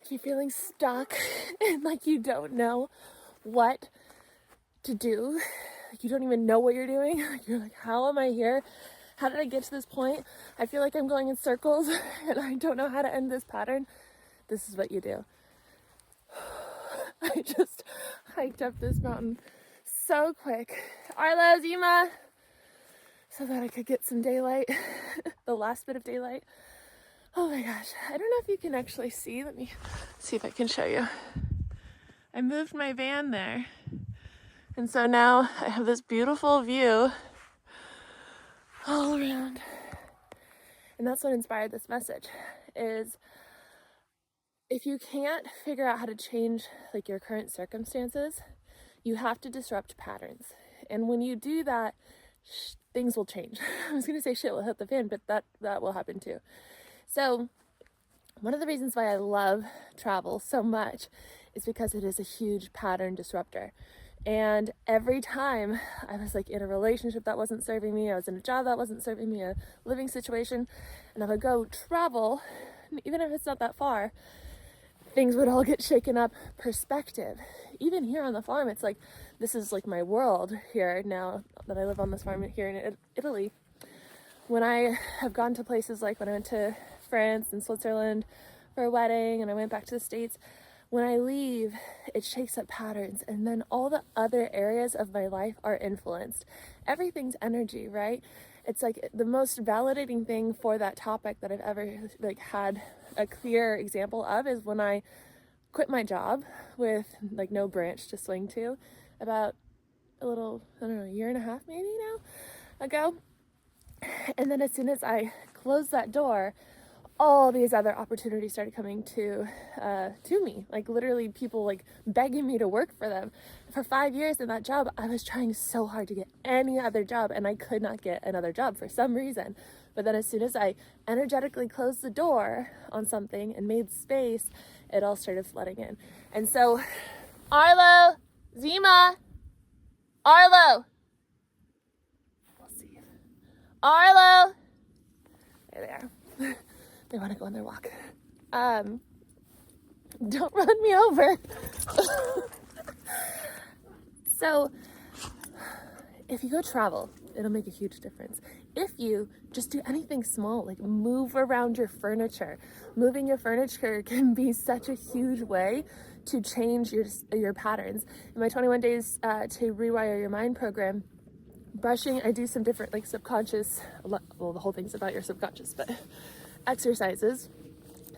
like you're feeling stuck and like you don't know what to do. Like you don't even know what you're doing. You're like, how am I here? How did I get to this point? I feel like I'm going in circles and I don't know how to end this pattern. This is what you do. I just hiked up this mountain so quick. Arlo, Zima, so that I could get some daylight, the last bit of daylight. Oh my gosh, I don't know if you can actually see. Let me see if I can show you. I moved my van there. And so now I have this beautiful view all around. And that's what inspired this message, is if you can't figure out how to change like your current circumstances, you have to disrupt patterns. And when you do that, things will change. I was gonna say shit will hit the fan, but that will happen too. So one of the reasons why I love travel so much is because it is a huge pattern disruptor. And every time I was like in a relationship that wasn't serving me, I was in a job that wasn't serving me, a living situation, and I would go travel, even if it's not that far, things would all get shaken up. Perspective. Even here on the farm, it's like, this is like my world here now that I live on this farm here in Italy. When I have gone to places like when I went to France and Switzerland for a wedding and I went back to the States, when I leave, it shakes up patterns, and then all the other areas of my life are influenced. Everything's energy, right? It's like the most validating thing for that topic that I've ever like had a clear example of is when I quit my job with like no branch to swing to about a little, I don't know, a year and a half maybe now ago. And then as soon as I closed that door, all these other opportunities started coming to me, like literally people like begging me to work for them. For 5 years in that job, I was trying so hard to get any other job, and I could not get another job for some reason. But then as soon as I energetically closed the door on something and made space, it all started flooding in. And so, Arlo, Zima, Arlo, we'll see. Arlo, there they are. They want to go on their walk. Don't run me over. So if you go travel, it'll make a huge difference. If you just do anything small, like move around your furniture, moving your furniture can be such a huge way to change your patterns. In my 21 days to rewire your mind program, brushing, I do some different like subconscious, well, the whole thing's about your subconscious, but exercises.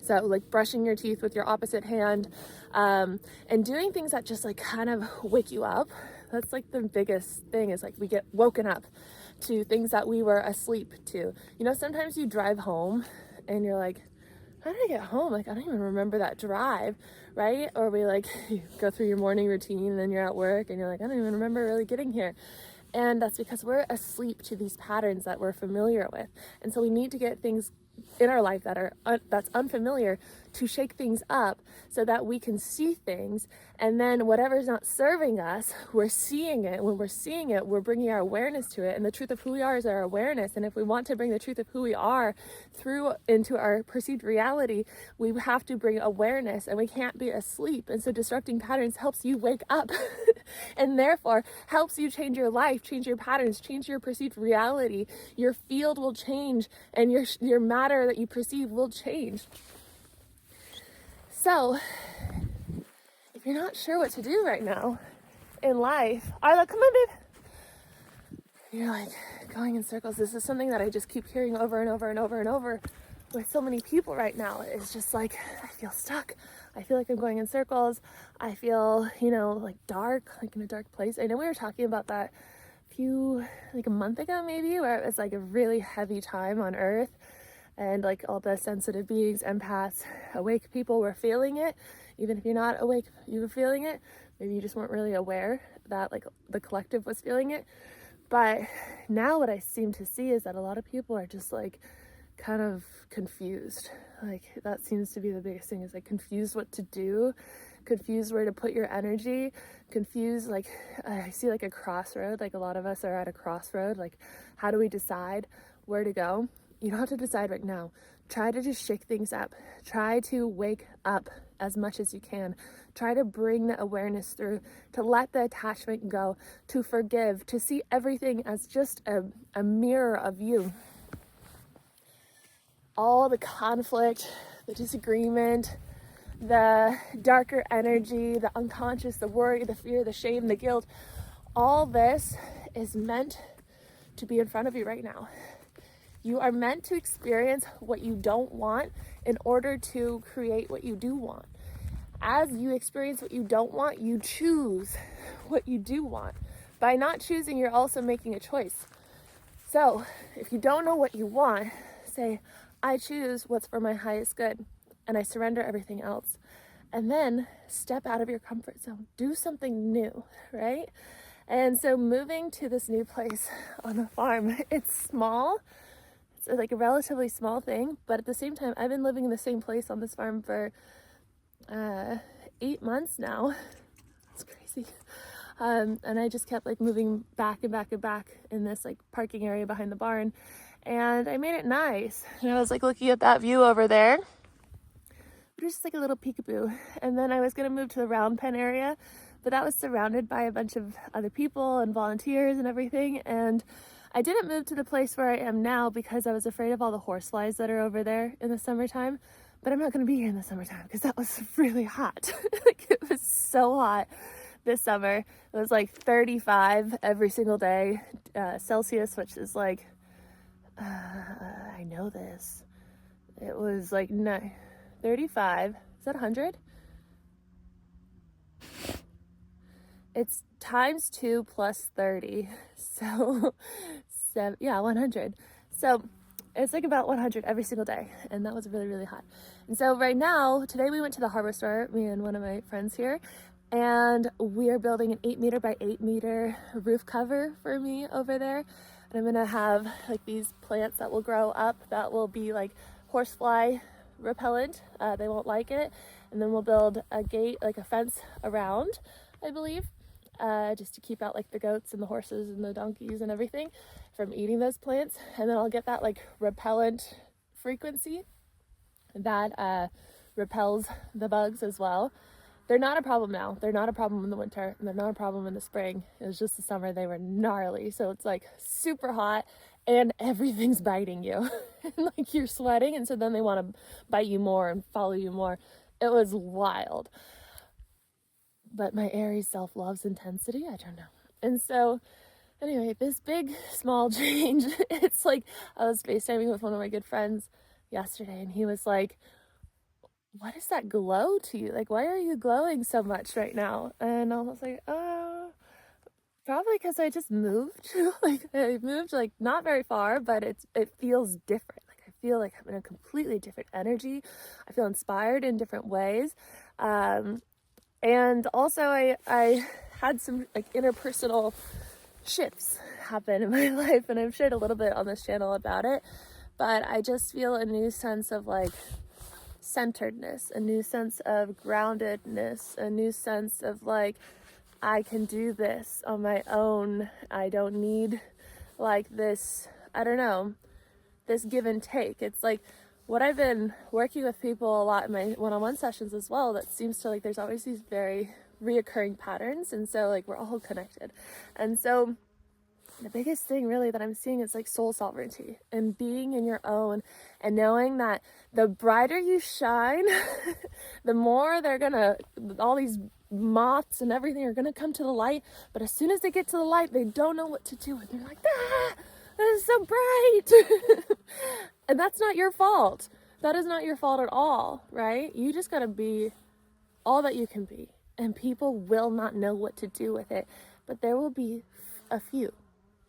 So like brushing your teeth with your opposite hand, and doing things that just like kind of wake you up. That's like the biggest thing, is like we get woken up to things that we were asleep to. You know, sometimes you drive home and you're like, how did I get home? Like, I don't even remember that drive, right? Or we like, you go through your morning routine and then you're at work and you're like, I don't even remember really getting here. And that's because we're asleep to these patterns that we're familiar with. And so we need to get things in our life that are that's unfamiliar to shake things up so that we can see things, and then whatever's not serving us, we're seeing it. When we're seeing it, we're bringing our awareness to it, and the truth of who we are is our awareness. And if we want to bring the truth of who we are through into our perceived reality, we have to bring awareness, and we can't be asleep. And so disrupting patterns helps you wake up and therefore helps you change your life, change your patterns, change your perceived reality. Your field will change, and your matter that you perceive will change. So if you're not sure what to do right now in life, Arla, come on, babe. You're like going in circles. This is something that I just keep hearing over and over and over and over with so many people right now. It's just like, I feel stuck. I feel like I'm going in circles. I feel, like dark, like in a dark place. I know we were talking about that a month ago maybe, where it was like a really heavy time on Earth. And like all the sensitive beings, empaths, awake people were feeling it. Even if you're not awake, you were feeling it. Maybe you just weren't really aware that like the collective was feeling it. But now what I seem to see is that a lot of people are just like kind of confused. Like that seems to be the biggest thing, is like confused what to do, confused where to put your energy, confused, like I see like a crossroad. Like a lot of us are at a crossroad. Like, how do we decide where to go? You don't have to decide right now. Try to just shake things up. Try to wake up as much as you can. Try to bring the awareness through, to let the attachment go, to forgive, to see everything as just a mirror of you. All the conflict, the disagreement, the darker energy, the unconscious, the worry, the fear, the shame, the guilt, all this is meant to be in front of you right now. You are meant to experience what you don't want in order to create what you do want. As you experience what you don't want, you choose what you do want. By not choosing, you're also making a choice. So if you don't know what you want, say, I choose what's for my highest good, and I surrender everything else. And then step out of your comfort zone. Do something new, right? And so moving to this new place on a farm, it's small. It's like a relatively small thing, but at the same time, I've been living in the same place on this farm for 8 months now. It's crazy. And I just kept like moving back and back and back in this like parking area behind the barn. And I made it nice. And I was like looking at that view over there. It was just like a little peekaboo. And then I was going to move to the round pen area, but that was surrounded by a bunch of other people and volunteers and everything. And I didn't move to the place where I am now because I was afraid of all the horseflies that are over there in the summertime. But I'm not going to be here in the summertime because that was really hot. Like, it was so hot this summer. It was like 35 every single day Celsius, which is like, I know this. It was like 35. Is that 100? It's times 2 plus 30. So, 100. So it's like about 100 every single day. And that was really, really hot. And so right now, today we went to the hardware store, me and one of my friends here, and we are building an 8 meter by 8 meter roof cover for me over there. And I'm gonna have like these plants that will grow up that will be like horsefly repellent. They won't like it. And then we'll build a gate, like a fence around, I believe, just to keep out like the goats and the horses and the donkeys and everything from eating those plants. And then I'll get that like repellent frequency that repels the bugs as well. They're not a problem now. They're not a problem in the winter, and they're not a problem in the spring. It was just the summer they were gnarly. So it's like super hot and everything's biting you. And like you're sweating, and so then they want to bite you more and follow you more. It was wild. But my Aries self loves intensity. I don't know. And so anyway, this big small change, it's like I was FaceTiming with one of my good friends yesterday, and he was like, what is that glow to you? Like, why are you glowing so much right now? And I was like, probably because I just moved. Like, I moved like not very far, but it feels different. Like, I feel like I'm in a completely different energy. I feel inspired in different ways. And also I had some like interpersonal shifts happen in my life, and I've shared a little bit on this channel about it, but I just feel a new sense of like centeredness, a new sense of groundedness, a new sense of like, I can do this on my own. I don't need like this, I don't know, this give and take. It's like what I've been working with people a lot in my one-on-one sessions as well, that seems to like there's always these very reoccurring patterns, and so like we're all connected. And so the biggest thing really that I'm seeing is like soul sovereignty and being in your own, and knowing that the brighter you shine, the more they're gonna, all these moths and everything are gonna come to the light. But as soon as they get to the light, they don't know what to do, and they're like, this is so bright. And that's not your fault. That is not your fault at all, right? You just gotta be all that you can be, and people will not know what to do with it, but there will be a few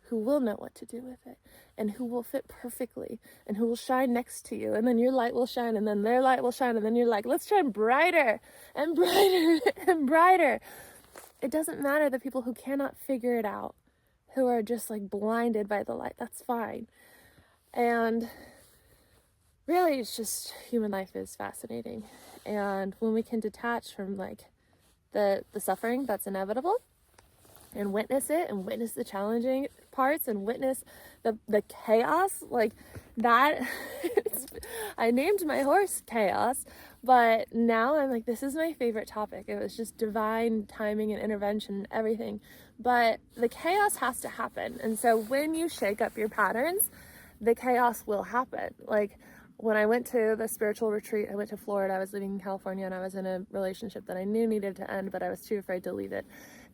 who will know what to do with it, and who will fit perfectly, and who will shine next to you, and then your light will shine, and then their light will shine, and then you're like, let's shine brighter and brighter and brighter. It doesn't matter the people who cannot figure it out, who are just like blinded by the light. That's fine. And really, it's just, human life is fascinating, and when we can detach from like the suffering that's inevitable, and witness it, and witness the challenging parts, and witness the chaos like that. I named my horse Chaos, But now I'm like, this is my favorite topic. It was just divine timing and intervention and everything. But the chaos has to happen. And so when you shake up your patterns, the chaos will happen. Like when I went to the spiritual retreat, I went to Florida. I was living in California and I was in a relationship that I knew needed to end, but I was too afraid to leave it.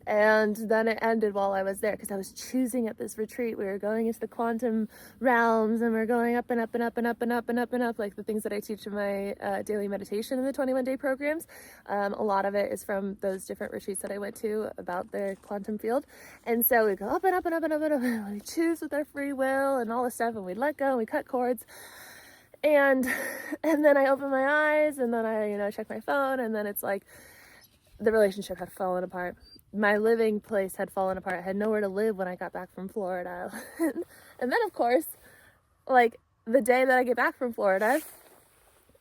And then it ended while I was there because I was choosing at this retreat. We were going into the quantum realms and we're going up and up and up and up and up and up and up, like the things that I teach in my daily meditation in the 21-day programs. A lot of it is from those different retreats that I went to about the quantum field. And so we go up and up and up and up and up and we choose with our free will and all this stuff, and we let go and we cut cords. And then I open my eyes and then I check my phone, and then it's like the relationship had fallen apart. My living place had fallen apart. I had nowhere to live when I got back from Florida. And then, of course, like the day that I get back from Florida,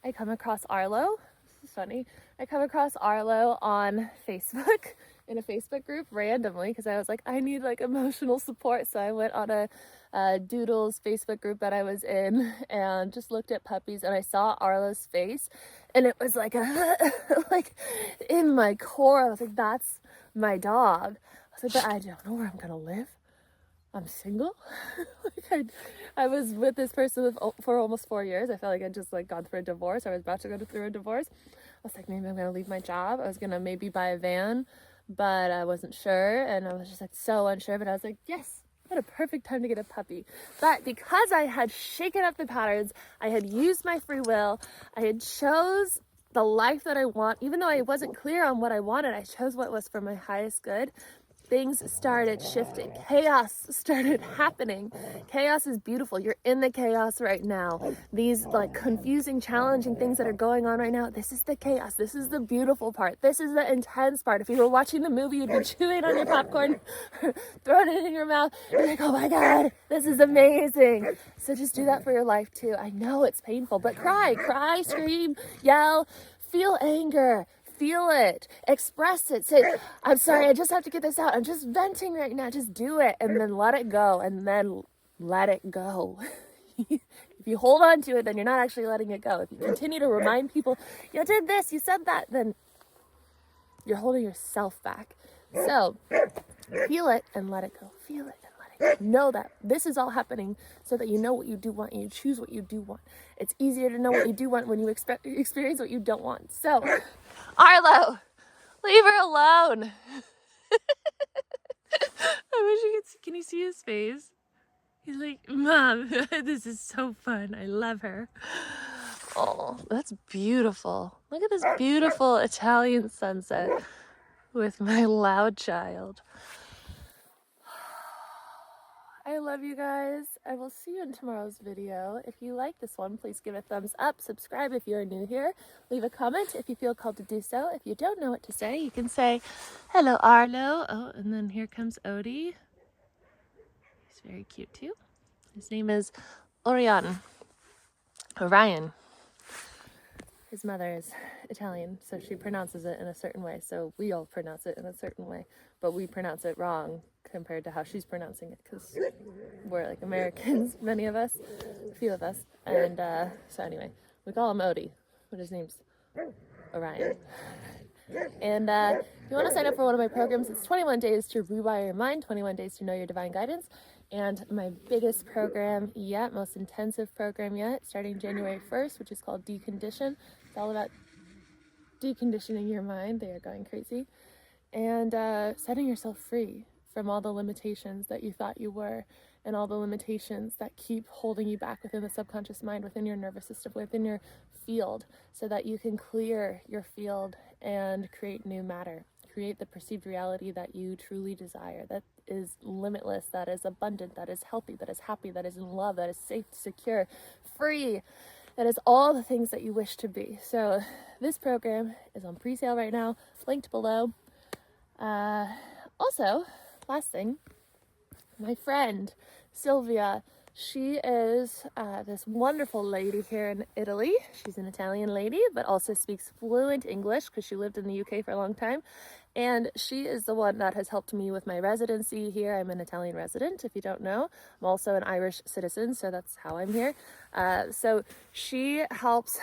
I come across Arlo. This is funny. I come across Arlo on Facebook in a Facebook group randomly because I was like, I need like emotional support. So I went on a Doodles Facebook group that I was in and just looked at puppies, and I saw Arlo's face, and it was like like in my core. I was like, that's my dog. I was like, but I don't know where I'm gonna live. I'm single. Like I was with this person for almost 4 years. I felt like I'd just like gone through a divorce. I was about to go through a divorce. I was like, maybe I'm gonna leave my job. I was gonna maybe buy a van, but I wasn't sure, and I was just like so unsure. But I was like, yes, what a perfect time to get a puppy. But because I had shaken up the patterns, I had used my free will, I had chose the life that I want. Even though I wasn't clear on what I wanted, I chose what was for my highest good. Things started shifting. Chaos started happening. Chaos is beautiful. You're in the chaos right now. These like confusing, challenging things that are going on right now, this is the chaos. This is the beautiful part. This is the intense part. If you were watching the movie, you'd be chewing on your popcorn, throwing it in your mouth. You're like, oh my God, this is amazing. So just do that for your life too. I know it's painful, but cry, scream, yell, feel anger. Feel it, express it, say, I'm sorry, I just have to get this out. I'm just venting right now. Just do it, and then let it go, and then let it go. If you hold on to it, then you're not actually letting it go. If you continue to remind people, you did this, you said that, then you're holding yourself back. So feel it and let it go. Feel it and let it go. Know that this is all happening so that you know what you do want and you choose what you do want. It's easier to know what you do want when you experience what you don't want. So Arlo, leave her alone. I wish you could see. Can you see his face? He's like, Mom, this is so fun. I love her. Oh, that's beautiful. Look at this beautiful Italian sunset with my loud child. I love you guys. I will see you in tomorrow's video. If you like this one, please give a thumbs up. Subscribe if you're new here. Leave a comment if you feel called to do so. If you don't know what to say, you can say, hello, Arlo. Oh, and then here comes Odie. He's very cute too. His name is Orion. His mother is Italian, so she pronounces it in a certain way. So we all pronounce it in a certain way, but we pronounce it wrong compared to how she's pronouncing it because we're like Americans, many of us, a few of us. And so anyway, we call him Odie, but his name's Orion. And if you want to sign up for one of my programs, it's 21 days to rewire your mind, 21 days to know your divine guidance. And my biggest program yet, most intensive program yet, starting January 1st, which is called Decondition. It's all about deconditioning your mind. They are going crazy. And setting yourself free from all the limitations that you thought you were, and all the limitations that keep holding you back within the subconscious mind, within your nervous system, within your field, so that you can clear your field and create new matter. Create the perceived reality that you truly desire, that is limitless, that is abundant, that is healthy, that is happy, that is in love, that is safe, secure, free, that is all the things that you wish to be. So this program is on pre-sale right now, linked below. Also, last thing, my friend Sylvia, she is this wonderful lady here in Italy. She's an Italian lady, but also speaks fluent English because she lived in the UK for a long time. And she is the one that has helped me with my residency here. I'm an Italian resident, if you don't know. I'm also an Irish citizen, so that's how I'm here. So she helps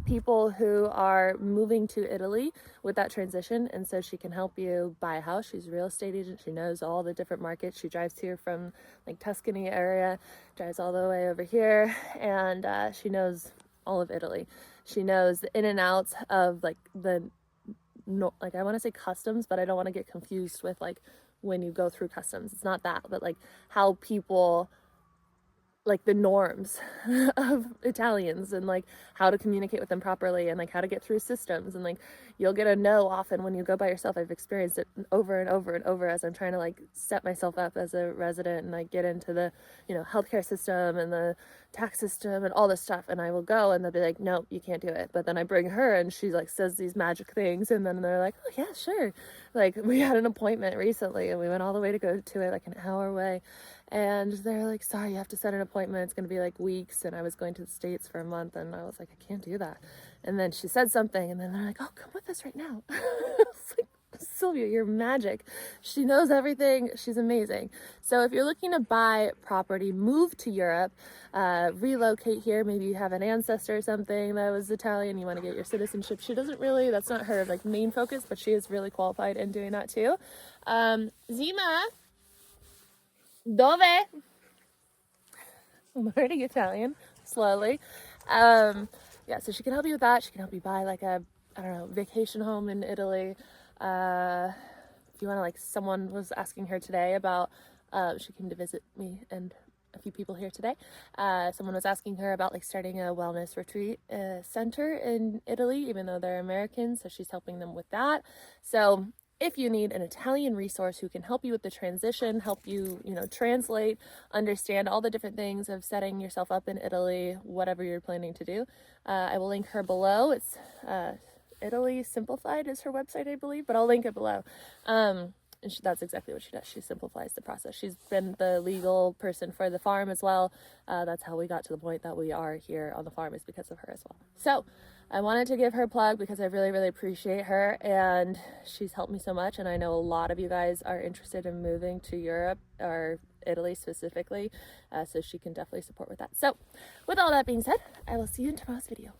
people who are moving to Italy with that transition, and so she can help you buy a house. She's a real estate agent. She knows all the different markets. She drives here from like Tuscany area, drives all the way over here, and she knows all of Italy. She knows the in and outs of like the, no, like I want to say customs, but I don't want to get confused with like when you go through customs. It's not that, but like how people, like the norms of Italians, and like how to communicate with them properly, and like how to get through systems, and like you'll get a no often when you go by yourself. I've experienced it over and over and over as I'm trying to like set myself up as a resident and like get into the, you know, healthcare system and the tax system and all this stuff, and I will go and they'll be like, no, you can't do it. But then I bring her and she like says these magic things, and then they're like, oh yeah, sure. Like we had an appointment recently and we went all the way to go to it, like an hour away, and they're like, sorry, you have to set an appointment, it's gonna be like weeks. And I was going to the States for a month and I was like, I can't do that. And then she said something and then they're like, oh, come with us right now. It's like, Sylvia, you're magic. She knows everything. She's amazing. So if you're looking to buy property, move to Europe, relocate here, maybe you have an ancestor or something that was Italian, you want to get your citizenship. She doesn't really, that's not her like main focus, but she is really qualified in doing that too. Zima, dove? I'm learning Italian slowly. Yeah, so she can help you with that. She can help you buy like a, I don't know, vacation home in Italy. If you want to, like, someone was asking her today about, she came to visit me and a few people here today. Someone was asking her about like starting a wellness retreat center in Italy, even though they're Americans. So she's helping them with that. So if you need an Italian resource who can help you with the transition, help you, you know, translate, understand all the different things of setting yourself up in Italy, whatever you're planning to do, I will link her below. It's Italy Simplified is her website, I believe, but I'll link it below. And that's exactly what she does. She simplifies the process. She's been the legal person for the farm as well. That's how we got to the point that we are here on the farm, is because of her as well. So I wanted to give her a plug because I really, really appreciate her, and she's helped me so much. And I know a lot of you guys are interested in moving to Europe or Italy specifically, so she can definitely support with that. So with all that being said, I will see you in tomorrow's video.